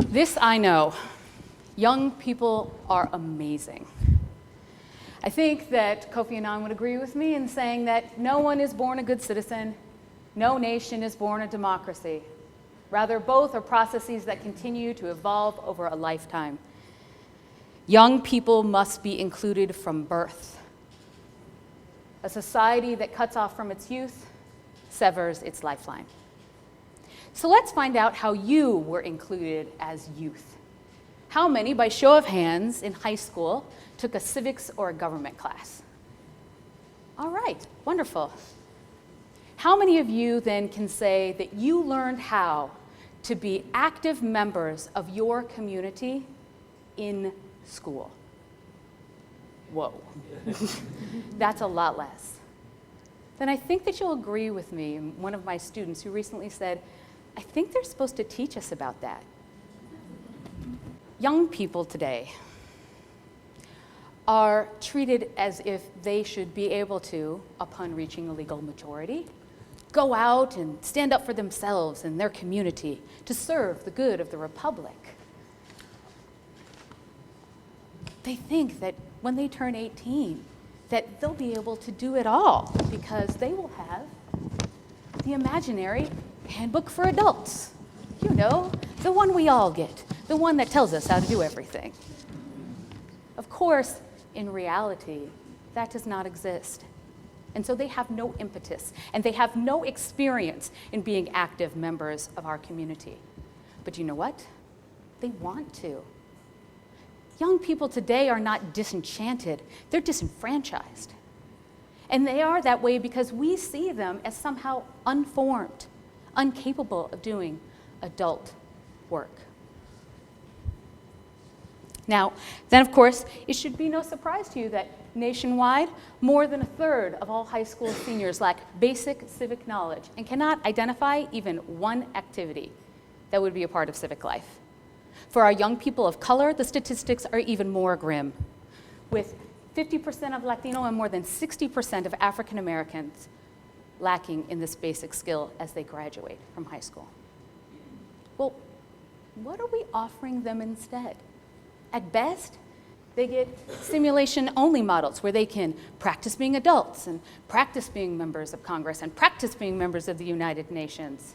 This I know. Young people are amazing. I think that Kofi Annan would agree with me in saying that no one is born a good citizen, no nation is born a democracy. Rather, both are processes that continue to evolve over a lifetime. Young people must be included from birth. A society that cuts off from its youth severs its lifeline. So let's find out how you were included as youth. How many, by show of hands, in high school took a civics or a government class? All right, wonderful. How many of you then can say that you learned how to be active members of your community in school? Whoa, that's a lot less. Then I think that you'll agree with me, one of my students who recently said, I think they're supposed to teach us about that. Young people today are treated as if they should be able to, upon reaching a legal majority, go out and stand up for themselves and their community to serve the good of the republic. They think that when they turn 18, that they'll be able to do it all because they will have the imaginary handbook for adults. You know, the one we all get, the one that tells us how to do everything. Of course, in reality, that does not exist. And so they have no impetus, and they have no experience in being active members of our community. But you know what? They want to. Young people today are not disenchanted, they're disenfranchised. And they are that way because we see them as somehow unformed, incapable of doing adult work. Now, then of course, it should be no surprise to you that nationwide, more than a third of all high school seniors lack basic civic knowledge and cannot identify even one activity that would be a part of civic life. For our young people of color, the statistics are even more grim, with 50% of Latino and more than 60% of African Americans lacking in this basic skill as they graduate from high school. Well, what are we offering them instead? At best, they get simulation-only models where they can practice being adults and practice being members of Congress and practice being members of the United Nations.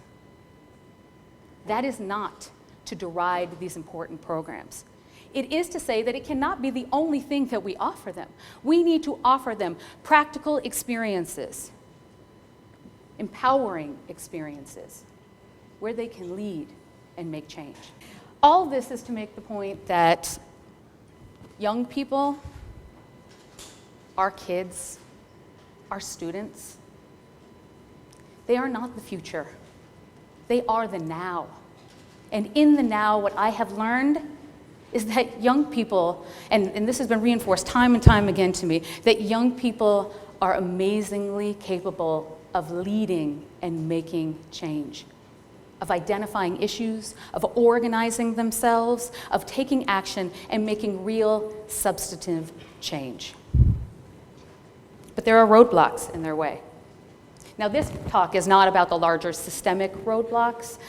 That is not to deride these important programs. It is to say that it cannot be the only thing that we offer them. We need to offer them practical experiences, empowering experiences, where they can lead and make change. All this is to make the point that young people, our kids, our students, they are not the future. They are the now. And in the now, what I have learned is that young people, and this has been reinforced time and time again to me, that young people are amazingly capable of leading and making change, of identifying issues, of organizing themselves, of taking action and making real substantive change. But there are roadblocks in their way. Now, this talk is not about the larger systemic roadblocks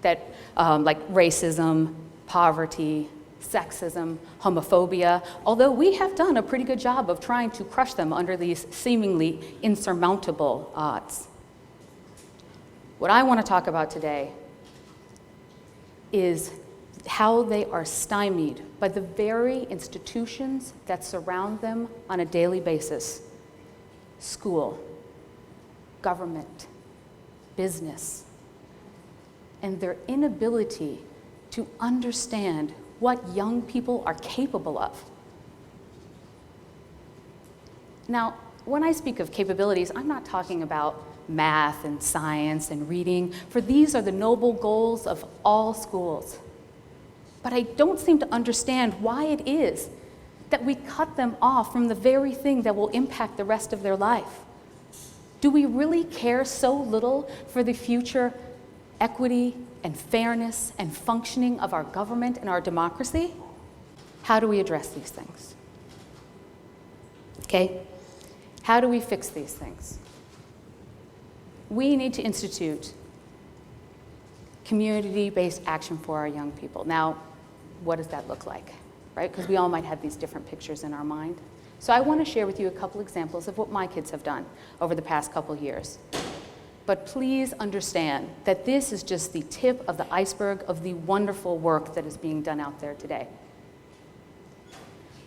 that, like racism, poverty, sexism, homophobia, although we have done a pretty good job of trying to crush them under these seemingly insurmountable odds. What I want to talk about today is how they are stymied by the very institutions that surround them on a daily basis: school, government, business, and their inability to understand what young people are capable of. Now, when I speak of capabilities, I'm not talking about math and science and reading, for these are the noble goals of all schools. But I don't seem to understand why it is that we cut them off from the very thing that will impact the rest of their life. Do we really care so little for the future equity and fairness and functioning of our government and our democracy? How do we address these things? Okay, how do we fix these things? We need to institute community-based action for our young people. Now, what does that look like, right? Because we all might have these different pictures in our mind. So I want to share with you a couple examples of what my kids have done over the past couple years. But please understand that this is just the tip of the iceberg of the wonderful work that is being done out there today.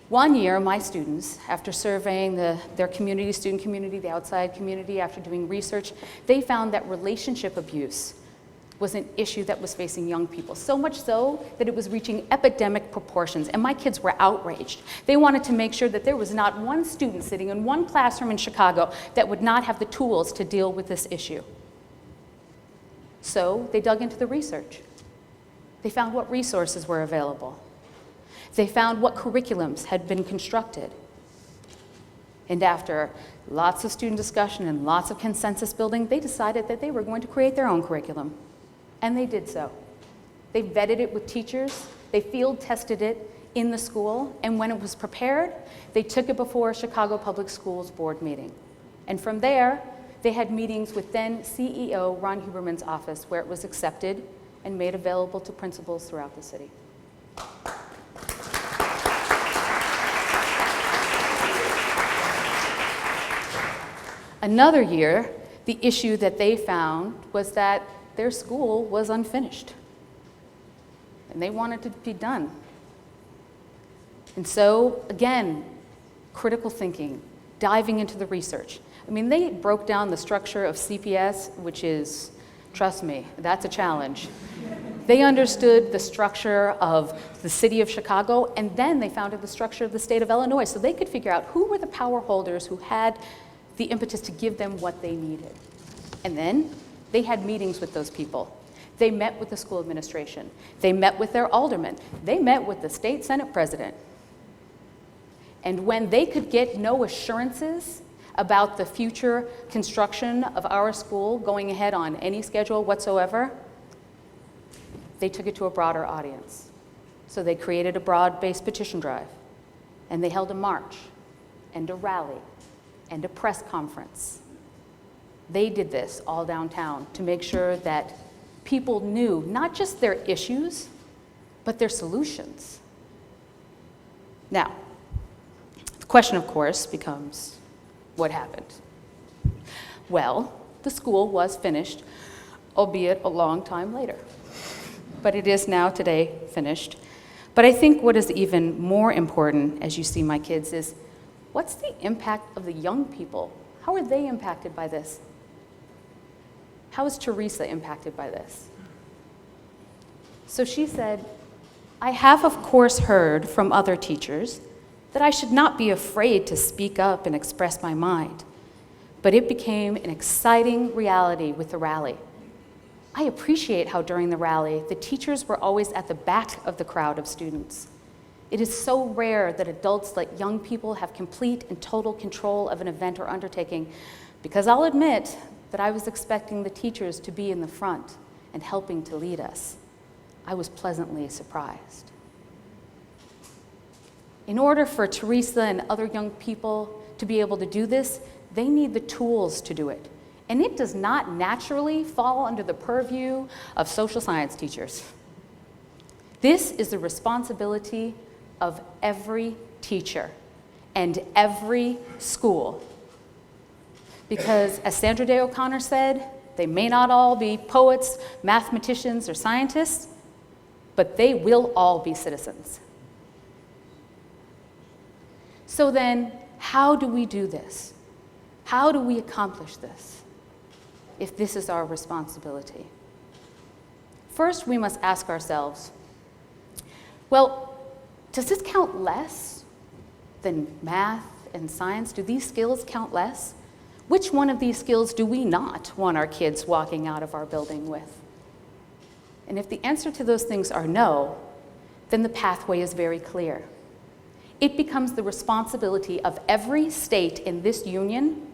One year, my students, after surveying their community, student community, the outside community, after doing research, they found that relationship abuse was an issue that was facing young people, so much so that it was reaching epidemic proportions, and my kids were outraged. They wanted to make sure that there was not one student sitting in one classroom in Chicago that would not have the tools to deal with this issue. So they dug into the research. They found what resources were available. They found what curriculums had been constructed. And after lots of student discussion and lots of consensus building, they decided that they were going to create their own curriculum. And they did so. They vetted it with teachers, they field tested it in the school, and when it was prepared, they took it before a Chicago Public Schools board meeting. And from there, they had meetings with then CEO Ron Huberman's office, where it was accepted and made available to principals throughout the city. Another year, the issue that they found was that their school was unfinished, and they wanted it to be done. And so, again, critical thinking, diving into the research. I mean, they broke down the structure of CPS, which is, trust me, that's a challenge. They understood the structure of the city of Chicago, and then they founded the structure of the state of Illinois, so they could figure out who were the power holders who had the impetus to give them what they needed. And then they had meetings with those people. They met with the school administration. They met with their aldermen. They met with the state senate president. And when they could get no assurances about the future construction of our school going ahead on any schedule whatsoever, they took it to a broader audience. So they created a broad-based petition drive, and they held a march and a rally and a press conference. They did this all downtown to make sure that people knew not just their issues, but their solutions. Now, the question, of course, becomes, what happened? Well, the school was finished, albeit a long time later. But it is now today finished. But I think what is even more important, as you see my kids, is what's the impact of the young people? How are they impacted by this? How is Teresa impacted by this? So she said, I have, of course, heard from other teachers that I should not be afraid to speak up and express my mind, but it became an exciting reality with the rally. I appreciate how during the rally, the teachers were always at the back of the crowd of students. It is so rare that adults let young people have complete and total control of an event or undertaking, because I'll admit that I was expecting the teachers to be in the front and helping to lead us. I was pleasantly surprised. In order for Teresa and other young people to be able to do this, they need the tools to do it. And it does not naturally fall under the purview of social science teachers. This is the responsibility of every teacher and every school. Because as Sandra Day O'Connor said, they may not all be poets, mathematicians, or scientists, but they will all be citizens. So then, how do we do this? How do we accomplish this if this is our responsibility? First, we must ask ourselves, well, does this count less than math and science? Do these skills count less? Which one of these skills do we not want our kids walking out of our building with? And if the answer to those things are no, then the pathway is very clear. It becomes the responsibility of every state in this union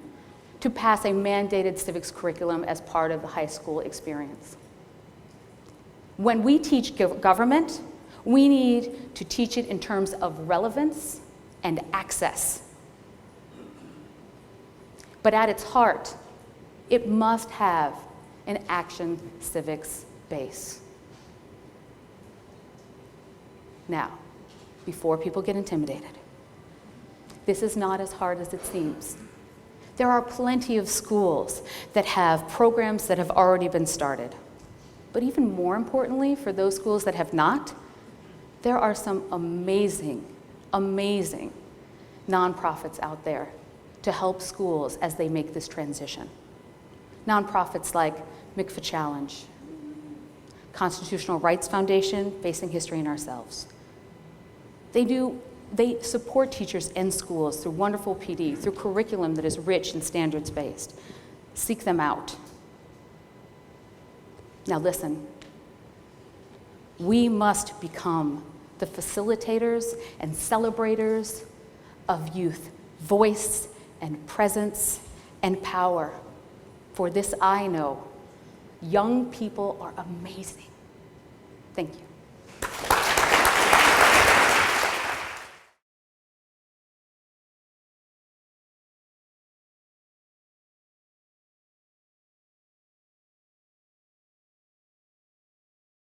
to pass a mandated civics curriculum as part of the high school experience. When we teach government, we need to teach it in terms of relevance and access. But at its heart, it must have an action civics base. Now, before people get intimidated, this is not as hard as it seems. There are plenty of schools that have programs that have already been started. But even more importantly, for those schools that have not, there are some amazing, amazing nonprofits out there to help schools as they make this transition. Nonprofits like Mikvah Challenge, Constitutional Rights Foundation, Facing History and Ourselves. They support teachers and schools through wonderful PD, through curriculum that is rich and standards-based. Seek them out. Now listen, we must become the facilitators and celebrators of youth, voice and presence and power. For this I know, young people are amazing. Thank you.